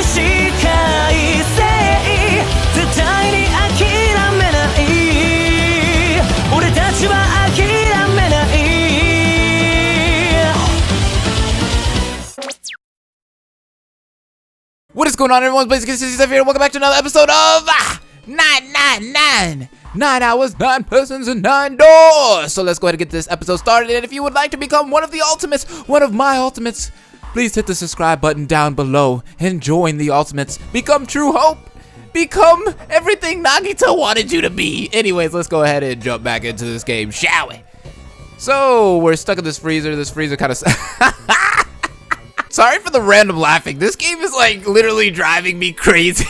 し快晴絶対に諦めない俺たちは諦めない What is going on, everyone? Blaze Consistency here. Welcome back to another episode of 999. 9 hours, 9 persons, and 9 doors. So let's go ahead and get this episode started. And if you would like to become one of the ultimates, one of my ultimates, please hit the subscribe button down below and join the ultimates. Become True Hope. Become everything Nagito wanted you to be. Anyways, let's go ahead and jump back into this game, shall we? So we're stuck in this freezer. This freezer kind of... Sorry for the random laughing. This game is like literally driving me crazy.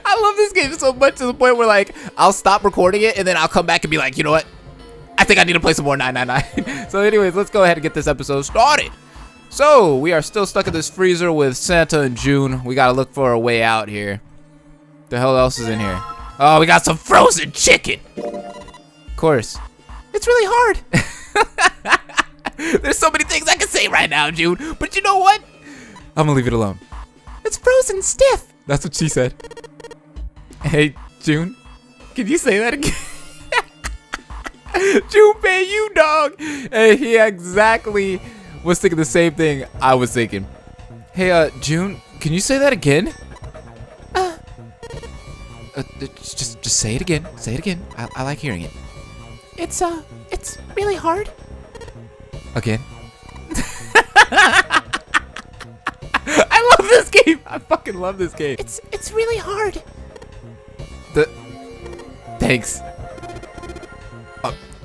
I love this game so much to the point where like I'll stop recording it and then I'll come back and be like, you know what? I think I need to play some more 999. So anyways, let's go ahead and get this episode started. So we are still stuck in this freezer with Santa and June. We gotta look for a way out here. The hell else is in here? Oh, we got some frozen chicken. Of course. It's really hard. There's so many things I can say right now, June, but you know what? I'm gonna leave it alone. It's frozen stiff. That's what she said. Hey, June, can you say that again? Junpei, you dog. Hey, he exactly was thinking the same thing I was thinking. Hey, June, can you say that again? Just say it again. Say it again. I like hearing it. It's really hard. Again. I love this game. I fucking love this game. It's really hard. Thanks.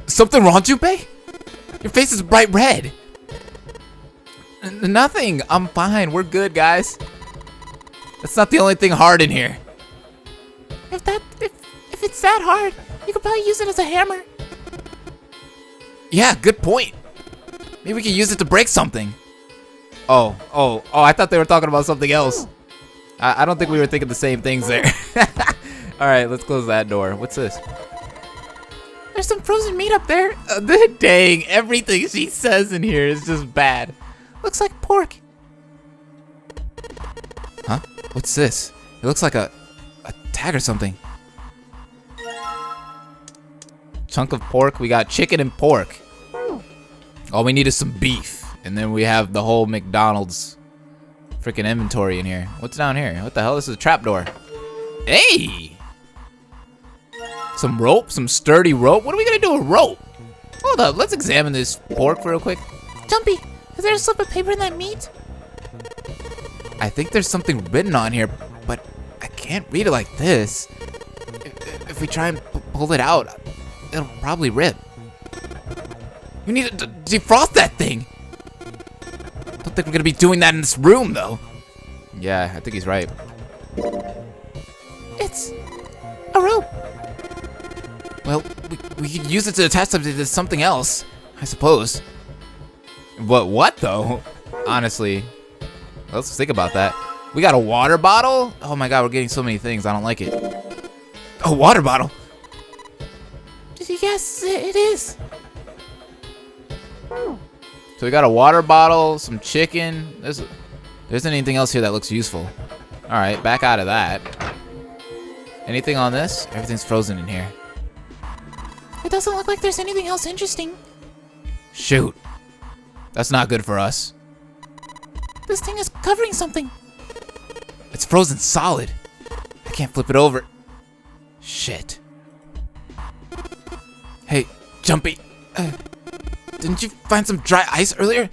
Something wrong, Junpei? Your face is bright red. Nothing. I'm fine. We're good, guys. That's not the only thing hard in here. If it's that hard, you could probably use it as a hammer. Yeah, good point. Maybe we can use it to break something. Oh, I thought they were talking about something else. I don't think we were thinking the same things there. All right, let's close that door. What's this? There's some frozen meat up there. Dang, everything she says in here is just bad. Looks like pork. Huh? What's this? It looks like a tag or something. Chunk of pork. We got chicken and pork. All we need is some beef. And then we have the whole McDonald's freaking inventory in here. What's down here? What the hell? This is a trapdoor. Hey! Some rope? Some sturdy rope? What are we gonna do with rope? Hold up. Let's examine this pork real quick. Jumpy, is there a slip of paper in that meat? I think there's something written on here, but I can't read it like this. If we try and pull it out, it'll probably rip. You need to defrost that thing. Don't think we're gonna be doing that in this room, though. Yeah, I think he's right. It's a rope. Well, we could use it to attach something to something else, I suppose. What though? Honestly, let's think about that. We got a water bottle? Oh my god, we're getting so many things. I don't like it. A water bottle? Yes, it is. So we got a water bottle, some chicken. There isn't anything else here that looks useful. All right, back out of that. Anything on this? Everything's frozen in here. It doesn't look like there's anything else interesting. Shoot. That's not good for us. This thing is covering something. It's frozen solid. I can't flip it over. Shit. Hey, Jumpy. Didn't you find some dry ice earlier?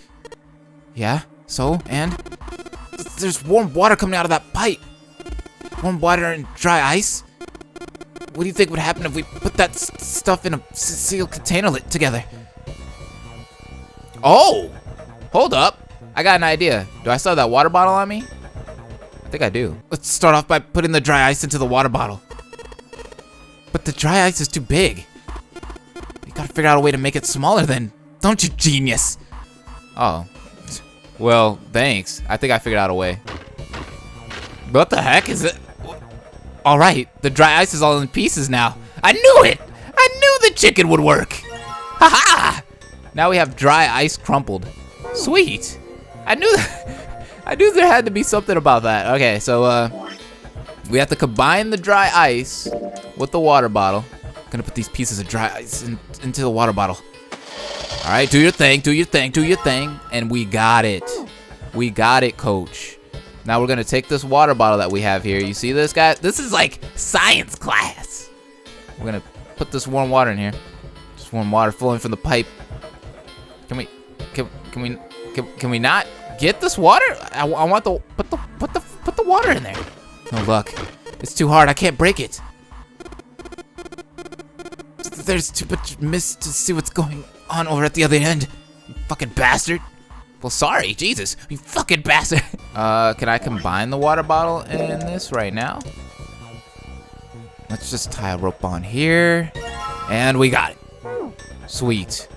Yeah, so? And? There's warm water coming out of that pipe. Warm water and dry ice? What do you think would happen if we put that stuff in a sealed container together? Oh! Hold up. I got an idea. Do I still have that water bottle on me? I think I do. Let's start off by putting the dry ice into the water bottle. But the dry ice is too big. You gotta figure out a way to make it smaller then. Don't you, genius? Oh. Well, thanks. I think I figured out a way. What the heck is it? All right, the dry ice is all in pieces now. I knew it! I knew the chicken would work! Ha-ha! Now we have dry ice crumpled. Sweet. I knew that. I knew there had to be something about that. Okay, so we have to combine the dry ice with the water bottle. Gonna put these pieces of dry ice into the water bottle. All right, do your thing, do your thing, do your thing. And we got it. We got it, coach. Now we're gonna take this water bottle that we have here. You see this, guy? This is like science class. We're gonna put this warm water in here. Just warm water flowing from the pipe. Can we not get this water? I want the put the water in there. No luck. It's too hard. I can't break it. There's too much mist to see what's going on over at the other end. You fucking bastard. Well, sorry, Jesus, you fucking bastard. Can I combine the water bottle in this right now? Let's just tie a rope on here. And we got it. Sweet.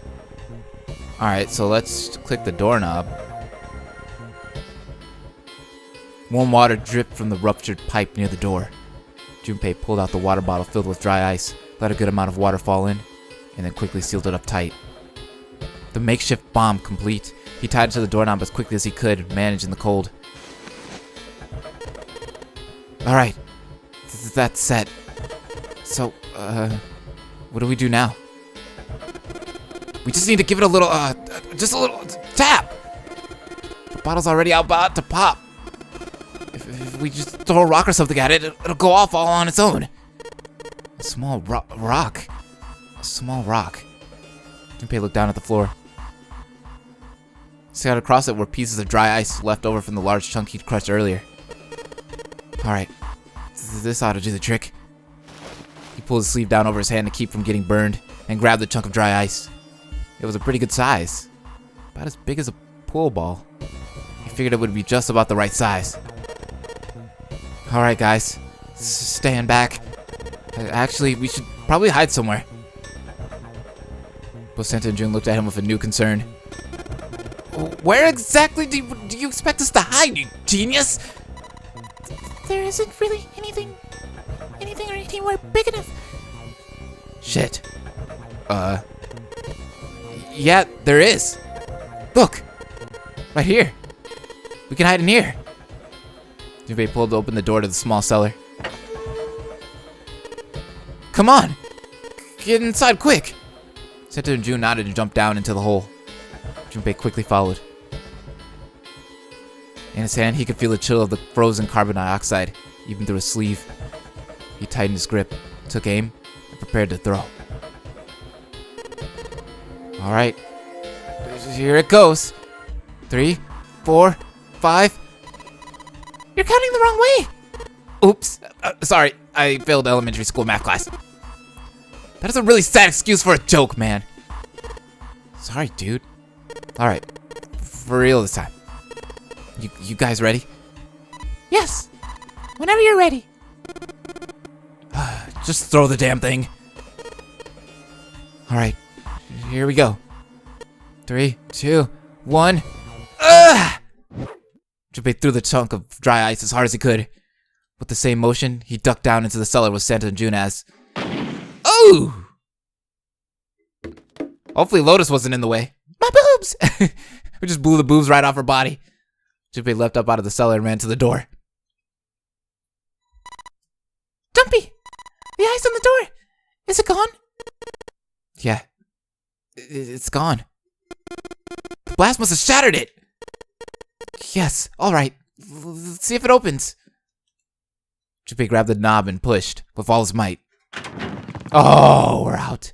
Alright, so let's click the doorknob. Warm water dripped from the ruptured pipe near the door. Junpei pulled out the water bottle filled with dry ice, let a good amount of water fall in, and then quickly sealed it up tight. The makeshift bomb complete, he tied it to the doorknob as quickly as he could, managing the cold. Alright, that's set. So, what do we do now? We just need to give it a little, just a little tap. The bottle's already about to pop. If we just throw a rock or something at it, it'll go off all on its own. A small rock. A small rock. Junpei looked down at the floor. Scattered across it were pieces of dry ice left over from the large chunk he'd crushed earlier. Alright, this ought to do the trick. He pulled his sleeve down over his hand to keep from getting burned, and grabbed the chunk of dry ice. It was a pretty good size. About as big as a pool ball. He figured it would be just about the right size. Alright guys, stand back. Actually, we should probably hide somewhere. Both Santa and June looked at him with a new concern. Where exactly do you expect us to hide, you genius? There isn't really anything or anywhere big enough. Shit. Yeah, there is. Look. Right here. We can hide in here. Junpei pulled open the door to the small cellar. Come on. Get inside quick. Santa and June nodded and jumped down into the hole. Junpei quickly followed. In his hand, he could feel the chill of the frozen carbon dioxide, even through his sleeve. He tightened his grip, took aim, and prepared to throw. Alright. Here it goes. 3, 4, 5. You're counting the wrong way. Oops. Sorry, I failed elementary school math class. That is a really sad excuse for a joke, man. Sorry, dude. Alright. For real this time. You guys ready? Yes. Whenever you're ready. Just throw the damn thing. Alright. Here we go. 3, 2, 1. Ugh! Junpei threw the chunk of dry ice as hard as he could. With the same motion, he ducked down into the cellar with Santa and June as... Oh! Hopefully Lotus wasn't in the way. My boobs! We just blew the boobs right off her body. Junpei leapt up out of the cellar and ran to the door. Jumpy! The ice on the door! Is it gone? Yeah. It's gone. The blast must have shattered it! Yes, alright. Let's see if it opens. Junpei grabbed the knob and pushed with all his might. Oh, we're out.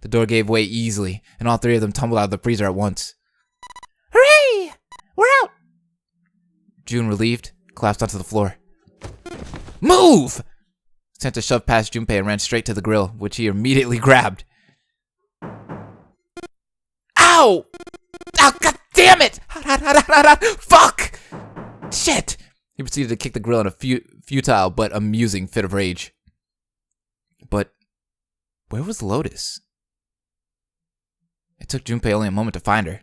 The door gave way easily, and all three of them tumbled out of the freezer at once. Hooray! We're out! June, relieved, collapsed onto the floor. Move! Santa shoved past Junpei and ran straight to the grill, which he immediately grabbed. Ow! Oh, god damn it! Fuck! Shit! He proceeded to kick the grill in a futile but amusing fit of rage. But where was Lotus? It took Junpei only a moment to find her.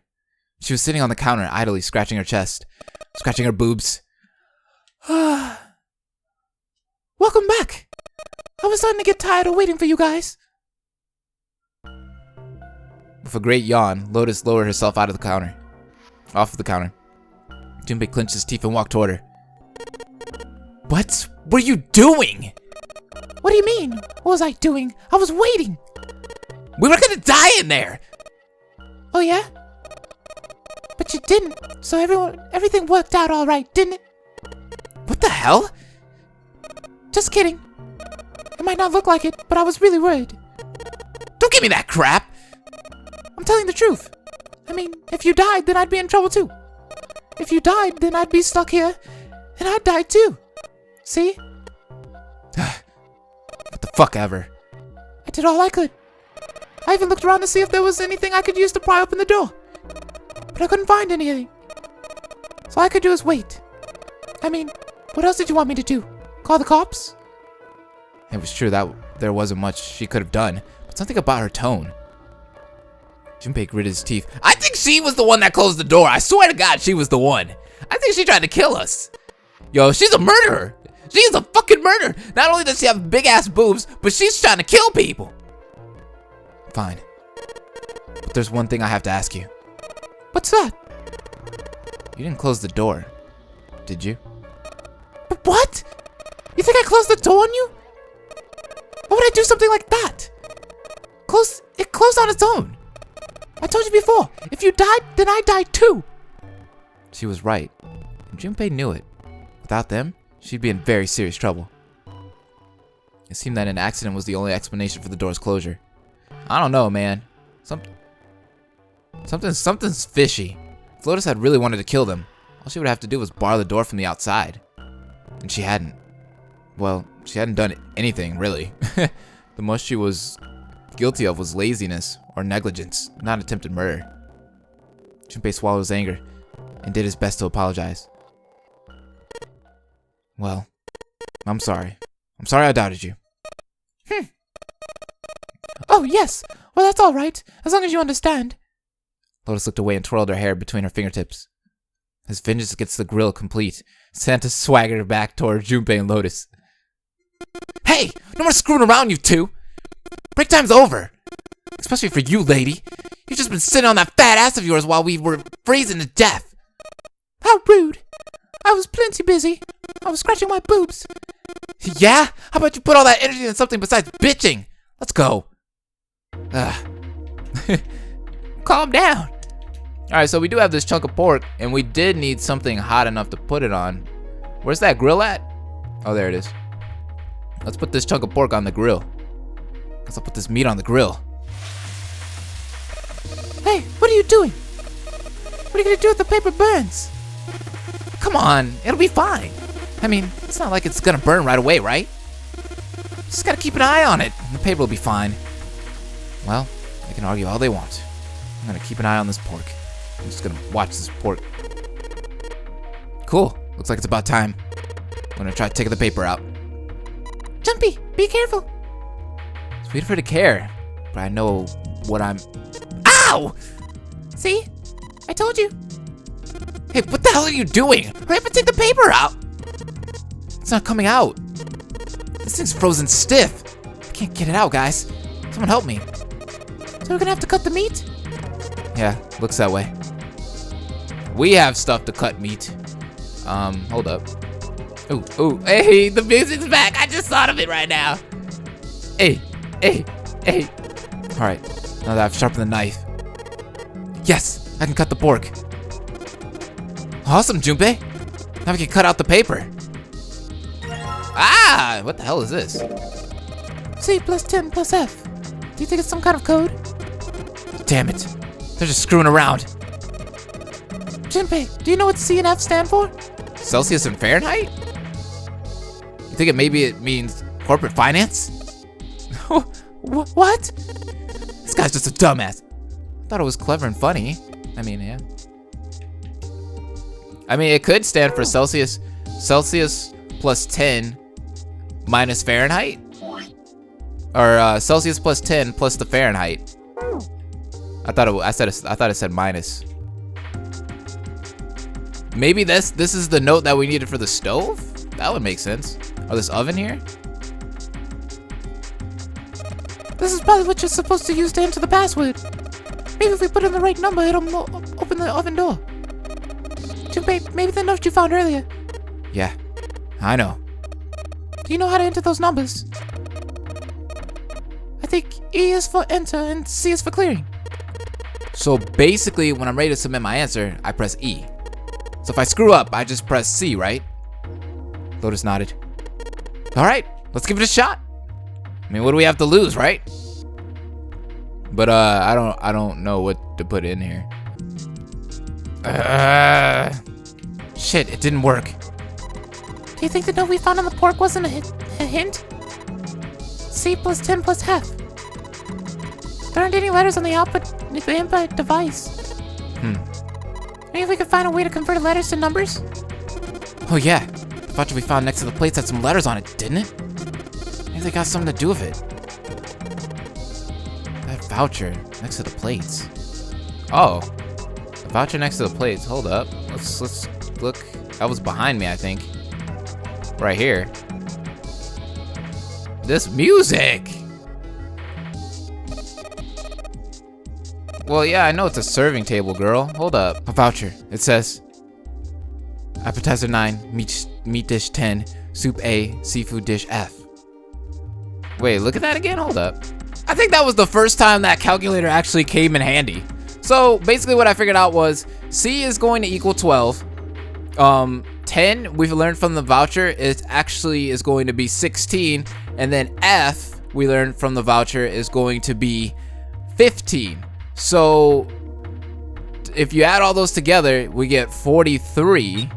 She was sitting on the counter, idly scratching her chest, scratching her boobs. Welcome back. I was starting to get tired of waiting for you guys. With a great yawn, Lotus lowered herself off of the counter. Junpei clenched his teeth and walked toward her. What were you doing? What do you mean? What was I doing? I was waiting. We were gonna die in there! Oh yeah? But you didn't, so everything worked out all right, didn't it? What the hell? Just kidding. It might not look like it, but I was really worried. Don't give me that crap! I'm telling the truth. I mean, if you died, then I'd be in trouble too. If you died, then I'd be stuck here, and I'd die too. See? What the fuck ever. I did all I could. I even looked around to see if there was anything I could use to pry open the door. But I couldn't find anything. So all I could do is wait. I mean, what else did you want me to do? Call the cops? It was true that there wasn't much she could have done, but something about her tone. Junpei gritted his teeth. I think she was the one that closed the door. I swear to God, she was the one. I think she tried to kill us. Yo, she's a murderer. She is a fucking murderer. Not only does she have big ass boobs, but she's trying to kill people. Fine. But there's one thing I have to ask you. What's that? You didn't close the door, did you? But what? You think I closed the door on you? Why would I do something like that? It closed on its own. I told you before, if you died, then I died too. She was right. And Junpei knew it. Without them, she'd be in very serious trouble. It seemed that an accident was the only explanation for the door's closure. I don't know, man. Something's fishy. If Lotus had really wanted to kill them, all she would have to do was bar the door from the outside. And she hadn't. Well, she hadn't done anything, really. The most she was guilty of was laziness or negligence, not attempted murder. Junpei swallowed his anger and did his best to apologize. Well, I'm sorry. I'm sorry I doubted you. Oh, yes. Well, that's all right, as long as you understand. Lotus looked away and twirled her hair between her fingertips. His vengeance against the grill complete, Santa swaggered back toward Junpei and Lotus. Hey! No more screwing around, you two! Break time's over! Especially for you, lady. You've just been sitting on that fat ass of yours while we were freezing to death. How rude. I was plenty busy. I was scratching my boobs. Yeah? How about you put all that energy into something besides bitching? Let's go. Calm down. Alright, so we do have this chunk of pork, and we did need something hot enough to put it on. Where's that grill at? Oh, there it is. Let's put this chunk of pork on the grill. Let's put this meat on the grill. Hey, what are you doing? What are you gonna do if the paper burns? Come on, it'll be fine. I mean, it's not like it's gonna burn right away, right? Just gotta keep an eye on it, and the paper will be fine. Well, they can argue all they want. I'm gonna keep an eye on this pork. I'm just gonna watch this pork. Cool, looks like it's about time. I'm gonna try taking the paper out. Jumpy, be careful. It's weird for her to care, but I know what I'm... Ow! See? I told you. Hey, what the hell are you doing? Hurry up and take the paper out! It's not coming out. This thing's frozen stiff. I can't get it out, guys. Someone help me. So we're gonna have to cut the meat? Yeah, looks that way. We have stuff to cut meat. Hold up. Ooh, hey, the music's back. I just thought of it right now. Hey. All right, now that I've sharpened the knife. Yes, I can cut the pork. Awesome, Junpei. Now we can cut out the paper. Ah, what the hell is this? C plus 10 plus F. Do you think it's some kind of code? Damn it. They're just screwing around. Junpei, do you know what C and F stand for? Celsius and Fahrenheit? You think it means corporate finance? What? This guy's just a dumbass. I thought it was clever and funny. I mean, yeah. I mean, it could stand for Celsius plus 10 minus Fahrenheit. Or Celsius plus 10 plus the Fahrenheit. I thought it said minus. Maybe this is the note that we needed for the stove? That would make sense. Or this oven here? This is probably what you're supposed to use to enter the password. Maybe if we put in the right number, it'll open the oven door. Junpei, maybe the note you found earlier. Yeah, I know. Do you know how to enter those numbers? I think E is for enter and C is for clearing. So basically, when I'm ready to submit my answer, I press E. So if I screw up, I just press C, right? Lotus nodded. All right, let's give it a shot. I mean, what do we have to lose, right? But I don't know what to put in here. Shit, it didn't work. Do you think the note we found on the pork wasn't a hint? C plus 10 plus half. There aren't any letters on the input device. Maybe if we could find a way to convert letters to numbers? Oh yeah, the voucher we found next to the plates had some letters on it, didn't it? Maybe they got something to do with it. That voucher next to the plates. Oh, the voucher next to the plates. Hold up, let's look. That was behind me, I think. Right here. This music. Well, yeah, I know it's a serving table, girl. Hold up. A voucher. It says appetizer 9, meat dish 10, soup A, seafood dish F. Wait, look at that again. Hold up. I think that was the first time that calculator actually came in handy. So basically what I figured out was C is going to equal 12. 10, we've learned from the voucher, it actually is going to be 16. And then F, we learned from the voucher, is going to be 15. So if you add all those together, we get 43.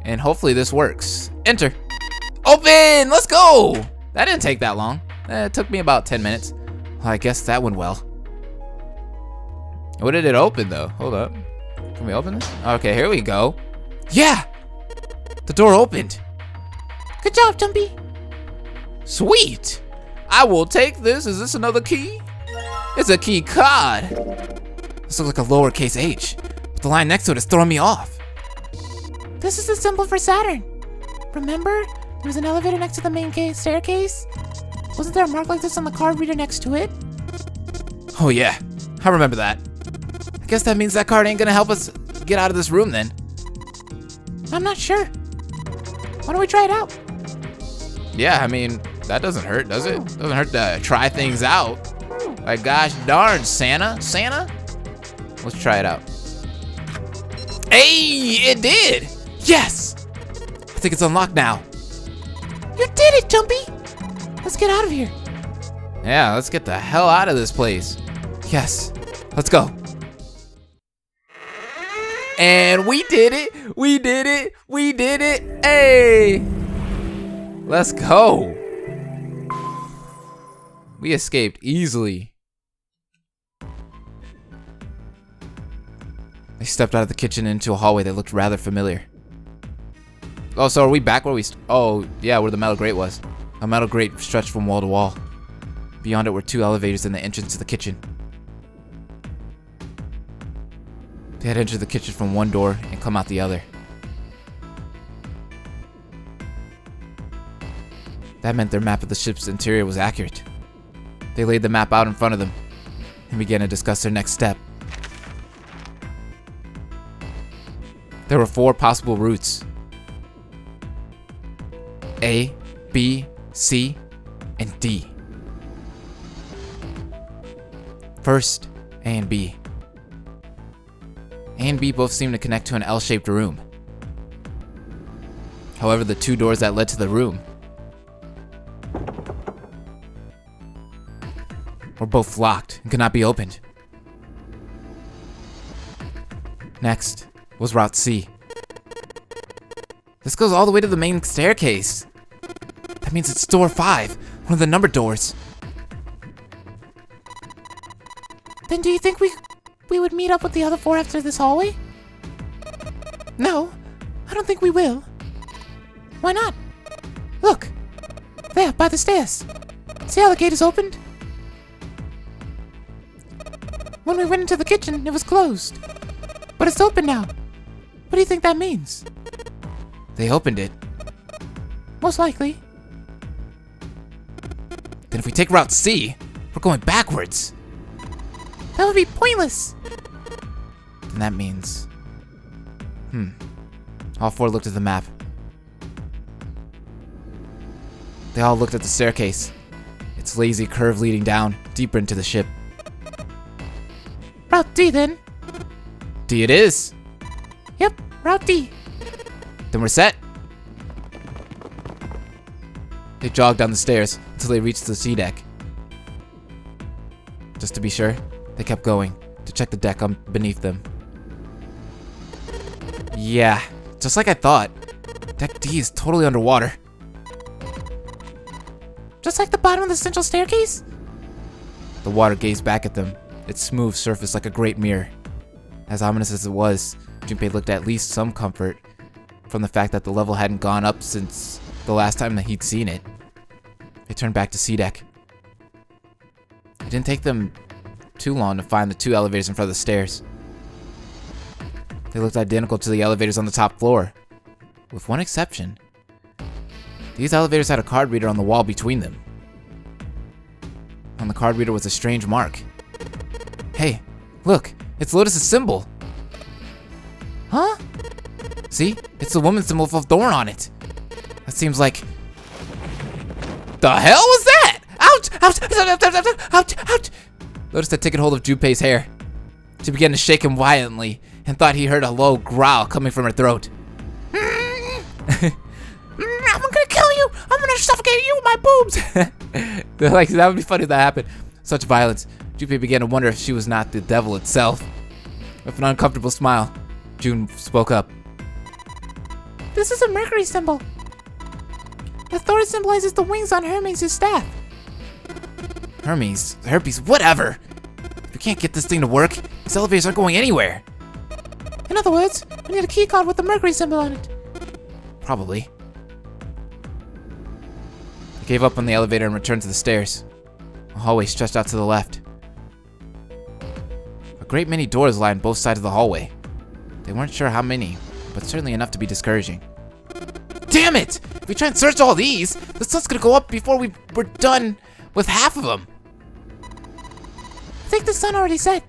And hopefully this works. Enter. Open! Let's go! That didn't take that long. It took me about 10 minutes. Well, I guess that went well. What did it open though? Hold up. Can we open this? Okay, here we go. Yeah! The door opened. Good job, Jumpy. Sweet! I will take this. Is this another key? It's a key card. This looks like a lowercase h, but the line next to it is throwing me off. This is the symbol for Saturn. Remember? There was an elevator next to the main staircase. Wasn't there a mark like this on the card reader next to it? Oh yeah, I remember that. I guess that means that card ain't gonna help us get out of this room then. I'm not sure. Why don't we try it out? Yeah, I mean, that doesn't hurt, does it? Doesn't hurt to try things out. Like, gosh darn, Santa? Santa? Let's try it out. Hey, it did! Yes! I think it's unlocked now. You did it, Jumpy! Let's get out of here. Yeah, let's get the hell out of this place. Yes, let's go. And we did it! We did it! We did it! Hey! Let's go! We escaped easily. I stepped out of the kitchen into a hallway that looked rather familiar. Oh, so are we back where we... Oh, yeah, where the metal grate was. A metal grate stretched from wall to wall. Beyond it were 2 elevators in the entrance to the kitchen. They had entered the kitchen from one door and come out the other. That meant their map of the ship's interior was accurate. They laid the map out in front of them and began to discuss their next step. There were 4 possible routes. A, B, C, and D. First, A and B. A and B both seemed to connect to an L-shaped room. However, the 2 doors that led to the room were both locked and could not be opened. Next was Route C. This goes all the way to the main staircase. That means it's door 5, one of the numbered doors. Then do you think we would meet up with the other 4 after this hallway? No, I don't think we will. Why not? Look, there, by the stairs. See how the gate is opened? When we went into the kitchen, it was closed. But it's open now. What do you think that means? They opened it. Most likely. Then if we take Route C, we're going backwards. That would be pointless. Then that means... All four looked at the map. They all looked at the staircase. Its lazy curve leading down, deeper into the ship. Route D then. D it is. Yep, Route D. Then we're set. They jogged down the stairs until they reached the sea deck. Just to be sure, they kept going to check the deck beneath them. Yeah, just like I thought. Deck D is totally underwater. Just like the bottom of the central staircase? The water gazed back at them, its smooth surface like a great mirror. As ominous as it was, Junpei looked at least some comfort from the fact that the level hadn't gone up since the last time that he'd seen it. They turned back to sea deck. It didn't take them too long to find the two elevators in front of the stairs. They looked identical to the elevators on the top floor, with one exception. These elevators had a card reader on the wall between them. On the card reader was a strange mark. Hey, look, it's Lotus's symbol. Huh? See? It's the woman's symbol with a thorn on it. That seems like... The hell was that? Ouch! Ouch! Ouch! Ouch! Ouch! Lotus had taken hold of Junpei's hair. She began to shake him violently and thought he heard a low growl coming from her throat. I'm gonna kill you! I'm gonna suffocate you with my boobs! They're like, that would be funny if that happened. Such violence. Junpei began to wonder if she was not the devil itself. With an uncomfortable smile, June spoke up. This is a Mercury symbol. The thorn symbolizes the wings on Hermes' staff. Hermes, whatever. If we can't get this thing to work, these elevators aren't going anywhere. In other words, we need a key card with the Mercury symbol on it. Probably. They gave up on the elevator and returned to the stairs. A hallway stretched out to the left. A great many doors lined both sides of the hallway. They weren't sure how many, but certainly enough to be discouraging. Damn it! If we try and search all these, the sun's gonna go up before we're done with half of them. I think the sun already set.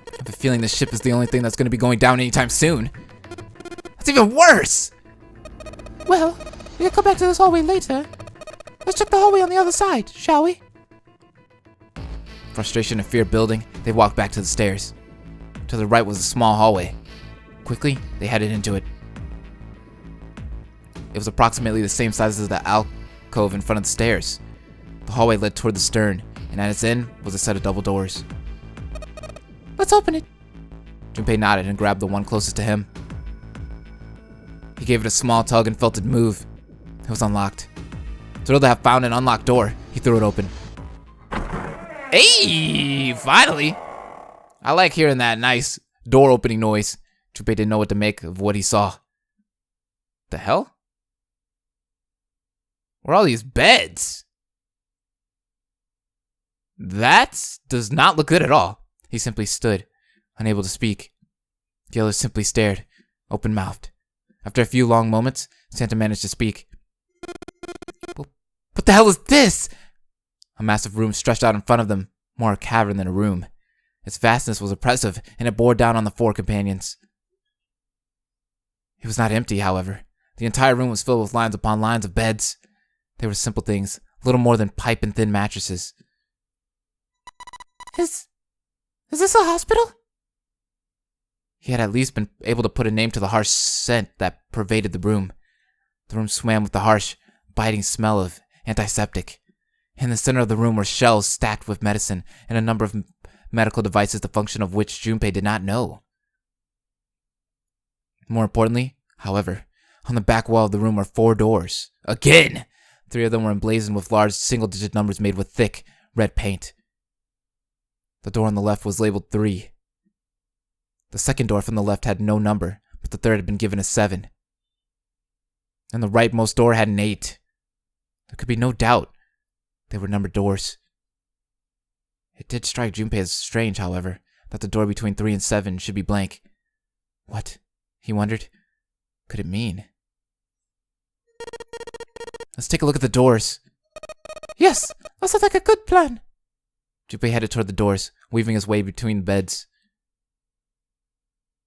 I have a feeling this ship is the only thing that's gonna be going down anytime soon. That's even worse! Well, we can come back to this hallway later. Let's check the hallway on the other side, shall we? Frustration and fear building, they walked back to the stairs. To the right was a small hallway. Quickly, they headed into it. It was approximately the same size as the alcove in front of the stairs. The hallway led toward the stern, and at its end was a set of double doors. Let's open it. Junpei nodded and grabbed the one closest to him. He gave it a small tug and felt it move. It was unlocked. Thrilled to have found an unlocked door, he threw it open. Hey, finally! I like hearing that nice door opening noise. Junpei didn't know what to make of what he saw. The hell? Where are all these beds? That does not look good at all. He simply stood, unable to speak. The others simply stared, open-mouthed. After a few long moments, Santa managed to speak. What the hell is this? A massive room stretched out in front of them, more a cavern than a room. Its vastness was oppressive, and it bore down on the four companions. It was not empty, however. The entire room was filled with lines upon lines of beds. They were simple things, little more than pipe and thin mattresses. Is this a hospital? He had at least been able to put a name to the harsh scent that pervaded the room. The room swam with the harsh, biting smell of antiseptic. In the center of the room were shelves stacked with medicine and a number of medical devices the function of which Junpei did not know. More importantly, however, on the back wall of the room were 4 doors. Again! 3 of them were emblazoned with large single-digit numbers made with thick, red paint. The door on the left was labeled 3. The second door from the left had no number, but the third had been given a 7. And the rightmost door had an 8. There could be no doubt they were numbered doors. It did strike Junpei as strange, however, that the door between 3 and 7 should be blank. What, he wondered, could it mean? Let's take a look at the doors. Yes, that sounds like a good plan. Junpei headed toward the doors, weaving his way between the beds.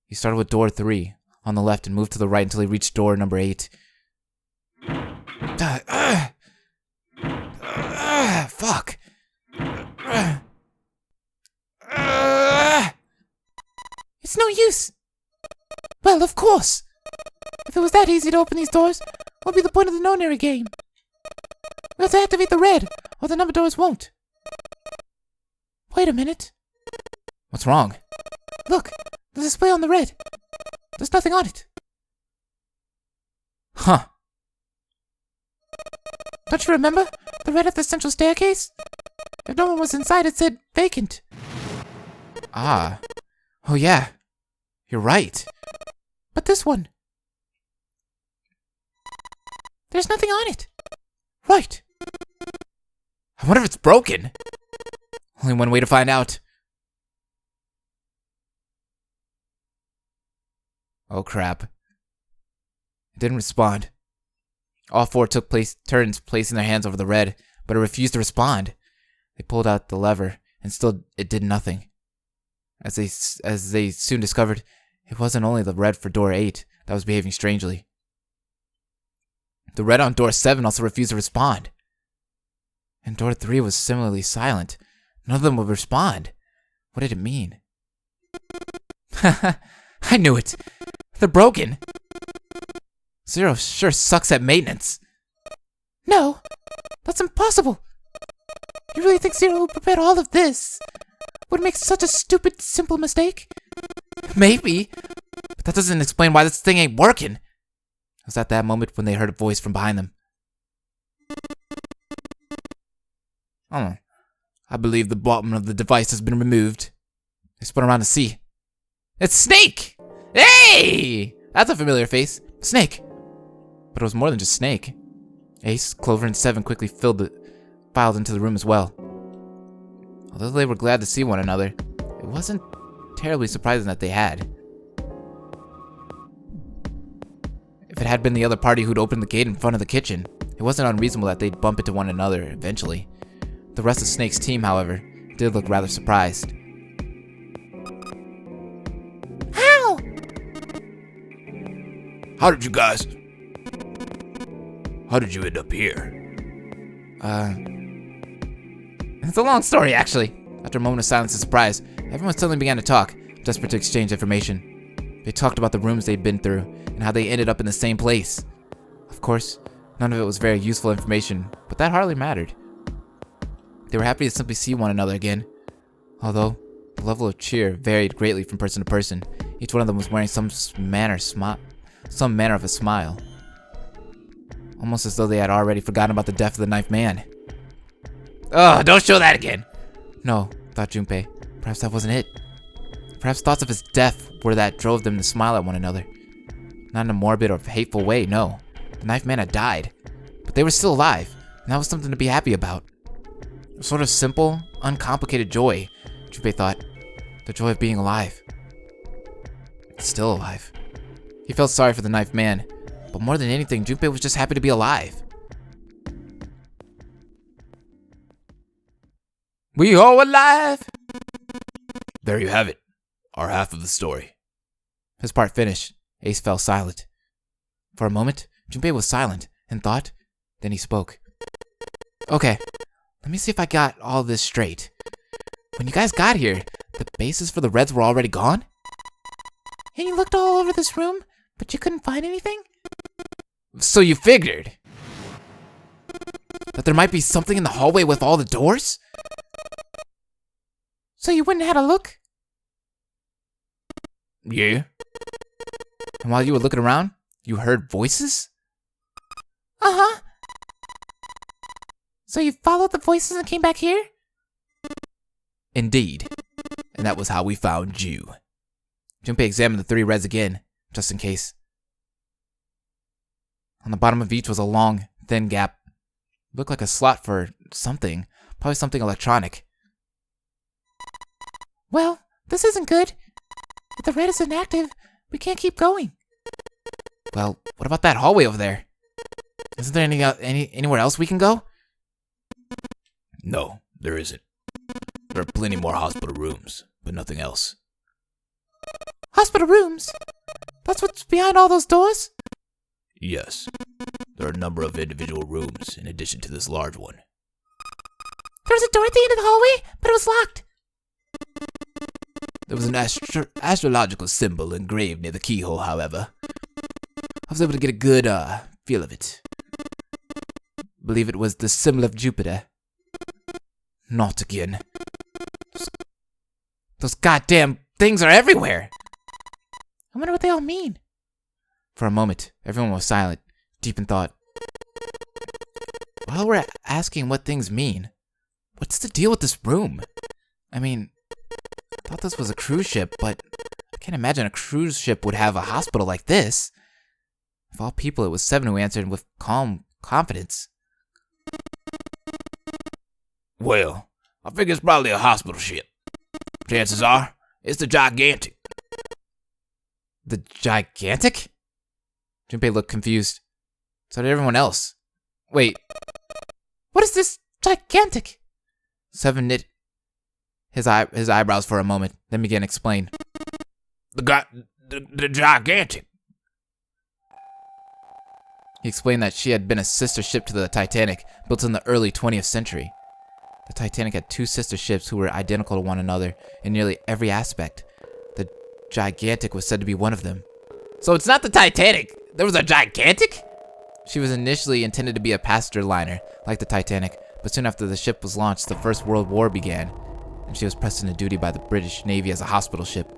He started with door 3, on the left and moved to the right until he reached door number 8. Fuck. It's no use. Well, of course. If it was that easy to open these doors, what would be the point of the no-nary game? We have to activate the red, or the number doors won't. Wait a minute. What's wrong? Look, the display on the red. There's nothing on it. Huh. Don't you remember? The red at the central staircase? If no one was inside, it said vacant. Ah. Oh yeah. You're right. But this one. There's nothing on it. Right. I wonder if it's broken. Only one way to find out. Oh crap. It didn't respond. All 4 took turns placing their hands over the red, but it refused to respond. They pulled out the lever, and still it did nothing. As they soon discovered, it wasn't only the red for door 8 that was behaving strangely. The red on door 7 also refused to respond. And door 3 was similarly silent. None of them would respond. What did it mean? I knew it. They're broken. Zero sure sucks at maintenance. No, that's impossible. You really think Zero prepared all of this? Would make such a stupid, simple mistake? Maybe. But that doesn't explain why this thing ain't working. It was at that moment when they heard a voice from behind them. Oh, I believe the bottom of the device has been removed. They spun around to see. It's Snake! Hey! That's a familiar face. Snake. But it was more than just Snake. Ace, Clover, and Seven quickly filed into the room as well. Although they were glad to see one another, it wasn't terribly surprising that they had. If it had been the other party who'd opened the gate in front of the kitchen, it wasn't unreasonable that they'd bump into one another eventually. The rest of Snake's team, however, did look rather surprised. How? How did you end up here? It's a long story, actually. After a moment of silence and surprise, everyone suddenly began to talk, desperate to exchange information. They talked about the rooms they'd been through, and how they ended up in the same place. Of course, none of it was very useful information, but that hardly mattered. They were happy to simply see one another again. Although, the level of cheer varied greatly from person to person. Each one of them was wearing some manner of a smile. Almost as though they had already forgotten about the death of the Knife Man. Ugh, don't show that again. No, thought Junpei. Perhaps that wasn't it. Perhaps thoughts of his death were that drove them to smile at one another. Not in a morbid or hateful way, no. The Knife Man had died. But they were still alive, and that was something to be happy about. A sort of simple, uncomplicated joy, Junpei thought. The joy of being alive. Still alive. He felt sorry for the Knife Man, but more than anything, Junpei was just happy to be alive. We all alive? There you have it. Our half of the story. His part finished, Ace fell silent. For a moment, Junpei was silent and thought, then he spoke. Okay, let me see if I got all this straight. When you guys got here, the bases for the Reds were already gone? And you looked all over this room, but you couldn't find anything? So you figured that there might be something in the hallway with all the doors? So you wouldn't have had a look? Yeah? And while you were looking around, you heard voices? Uh-huh. So you followed the voices and came back here? Indeed. And that was how we found you. Junpei examined the 3 Reds again, just in case. On the bottom of each was a long, thin gap. It looked like a slot for something. Probably something electronic. Well, this isn't good. If the red is inactive, we can't keep going. Well, what about that hallway over there? Isn't there anywhere else we can go? No, there isn't. There are plenty more hospital rooms, but nothing else. Hospital rooms? That's what's behind all those doors? Yes. There are a number of individual rooms in addition to this large one. There was a door at the end of the hallway, but it was locked. There was an astrological symbol engraved near the keyhole, however. I was able to get a good, feel of it. Believe it was the symbol of Jupiter. Not again. Those goddamn things are everywhere! I wonder what they all mean. For a moment, everyone was silent, deep in thought. While we're asking what things mean, what's the deal with this room? I mean, I thought this was a cruise ship, but I can't imagine a cruise ship would have a hospital like this. Of all people, it was Seven who answered with calm confidence. Well, I figure it's probably a hospital ship. Chances are, it's the Gigantic. The Gigantic? Junpei looked confused. So did everyone else. Wait, What is this Gigantic? Seven knit his eyebrows for a moment, then began to explain. The Gigantic. He explained that she had been a sister ship to the Titanic, built in the early 20th century. The Titanic had two sister ships who were identical to one another in nearly every aspect. The Gigantic was said to be one of them. So it's not the Titanic! There was a Gigantic? She was initially intended to be a passenger liner, like the Titanic, but soon after the ship was launched, the First World War began, and she was pressed into duty by the British Navy as a hospital ship.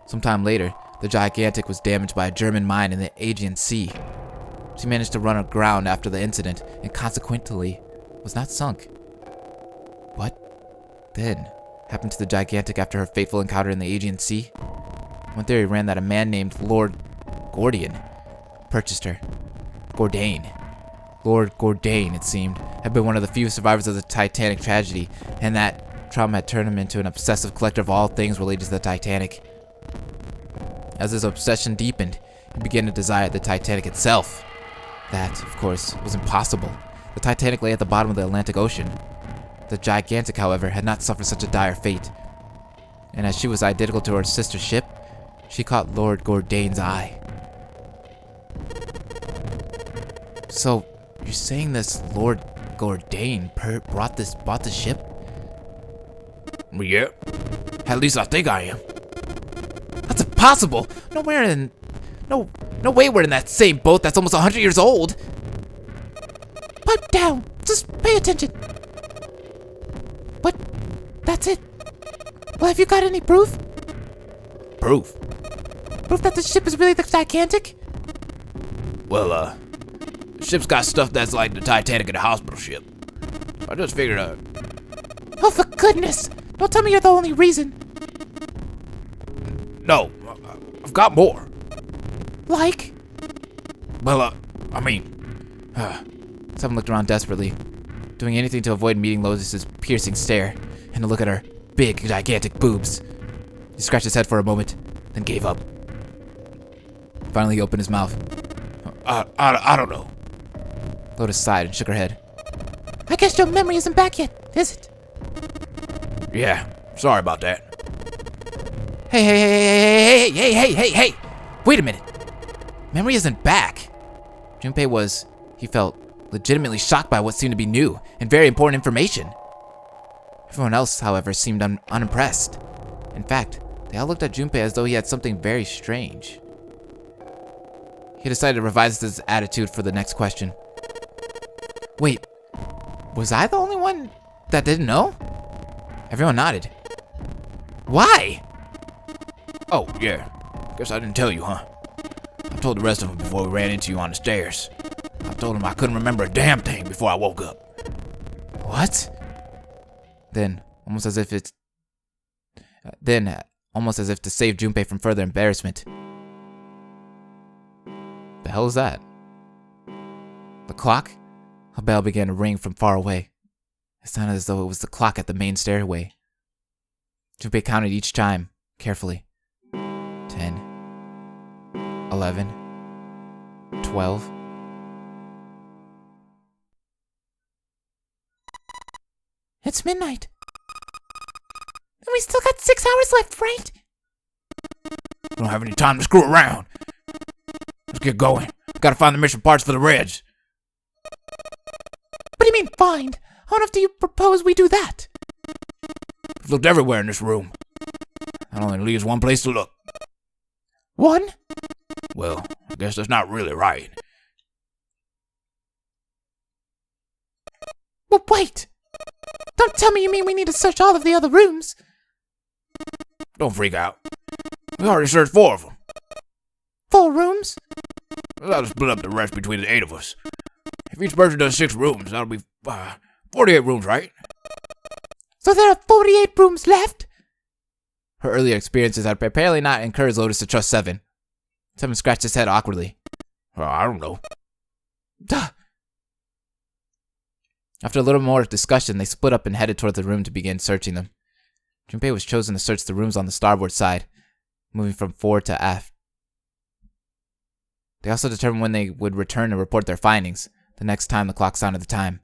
Sometime later, the Gigantic was damaged by a German mine in the Aegean Sea. She managed to run aground after the incident, and consequently, was not sunk. What, then, happened to the Gigantic after her fateful encounter in the Aegean Sea? One theory ran that a man named Lord Gordian purchased her. Lord Gordain, it seemed, had been one of the few survivors of the Titanic tragedy, and that trauma had turned him into an obsessive collector of all things related to the Titanic. As his obsession deepened, he began to desire the Titanic itself. That, of course, was impossible. The Titanic lay at the bottom of the Atlantic Ocean. The Gigantic, however, had not suffered such a dire fate. And as she was identical to her sister ship, she caught Lord Gordain's eye. So, you're saying this Lord Gordain bought the ship? Yeah. At least I think I am. That's impossible! No way we're in that same boat that's almost 100 years old! Pipe down. Just pay attention. But that's it. Well, have you got any proof? Proof? Proof that the ship is really the Gigantic? Well, the ship's got stuff that's like the Titanic and the hospital ship. I just figured Oh, for goodness. Don't tell me you're the only reason. no, I've got more. Like? Well, I mean, Seven looked around desperately, doing anything to avoid meeting Lotus's piercing stare and to look at her big, gigantic boobs. He scratched his head for a moment, then gave up. Finally, he opened his mouth. I don't know. Lotus sighed and shook her head. I guess your memory isn't back yet, is it? Yeah, sorry about that. Hey! Wait a minute. Memory isn't back. Junpei was, he felt, legitimately shocked by what seemed to be new and very important information. Everyone else, however, seemed unimpressed. In fact, they all looked at Junpei as though he had something very strange. He decided to revise his attitude for the next question. Wait, was I the only one that didn't know? Everyone nodded. Why? Oh, yeah. Guess I didn't tell you, huh? I told the rest of them before we ran into you on the stairs. I told them I couldn't remember a damn thing before I woke up. What? Then, almost as if to save Junpei from further embarrassment. The hell is that? The clock? A bell began to ring from far away. It sounded as though it was the clock at the main stairway. Junpei counted each chime, carefully. 10, 11, 12. It's midnight. And we still got 6 hours left, right? We don't have any time to screw around. Let's get going. Gotta find the mission parts for the Reds. What do you mean, find? How enough do you propose we do that? We've looked everywhere in this room. That only leaves one place to look. One? Well, I guess that's not really right. Well, wait! Don't tell me you mean we need to search all of the other rooms. Don't freak out. We already searched 4 of them. 4 rooms? That'll split up the rest between the 8 of us. If each person does 6 rooms, that'll be 48 rooms, right? So there are 48 rooms left? Her earlier experiences had apparently not encouraged Lotus to trust Seven. Seven scratched his head awkwardly. I don't know. Duh. After a little more discussion, they split up and headed toward the room to begin searching them. Junpei was chosen to search the rooms on the starboard side, moving from forward to aft. They also determined when they would return to report their findings, the next time the clock sounded the time.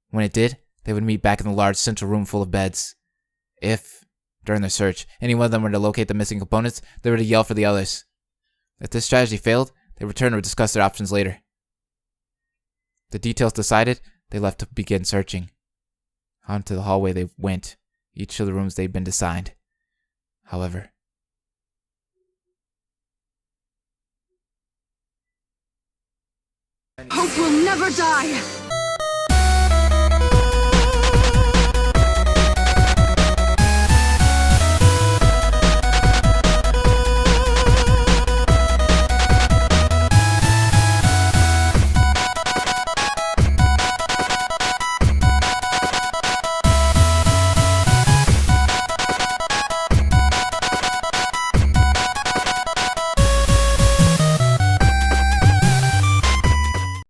When it did, they would meet back in the large central room full of beds. If, during their search, any one of them were to locate the missing components, they were to yell for the others. If this strategy failed, they returned to discuss their options later. The details decided, they left to begin searching. Onto the hallway they went, each of the rooms they'd been assigned. However, Hope will never die!